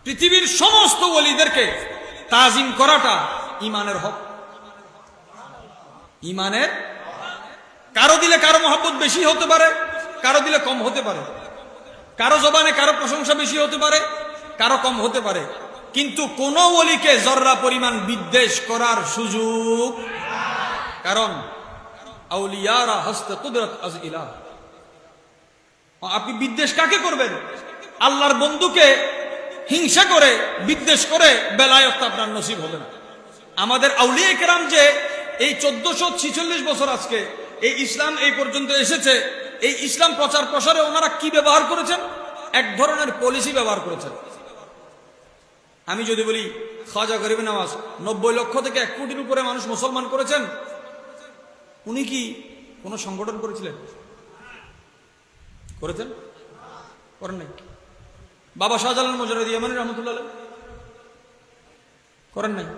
পৃথিবীর সমস্ত ওলিদেরকে তাজিম করাটা ইমানের হক। ইমানের, কারো দিলে কারো মহব্বত বেশি হতে পারে, কারো দিলে কম হতে পারে, কারো জবানে কারো প্রশংসা বেশি হতে পারে, কারো কম হতে পারে, কিন্তু কোন ওলিকে জর্রা পরিমাণ বিদ্বেষ করার সুযোগ, কারণ আউলিয়ারা হস্তে কুদরত আজ ইলাহ। আপনি বিদ্বেষ কাকে করবেন? আল্লাহর বন্ধুকে হিংসা করে বিদ্বেষ করে বেলায়েত আপনার নসিব হবে না। আমাদের আউলিয়া কেরাম যে এই 1446 বছর আজকে এই ইসলাম এই পর্যন্ত এসেছে, এই ইসলাম প্রচার প্রসারে ওনারা কি ব্যবহার করেছেন? এক ধরনের পলিসি ব্যবহার করেছেন। আমি যদি বলি খাজা গরিব নওয়াজ 90 লক্ষ থেকে 1 কোটির উপরে মানুষ মুসলমান করেছেন, উনি কি কোন সংগঠন করেছিলেন? করেছেন? করেন নাই। বাবা শাহজালাল মুজাহিদ ইয়ামানী রহমতুল্লাহ করেন নাই।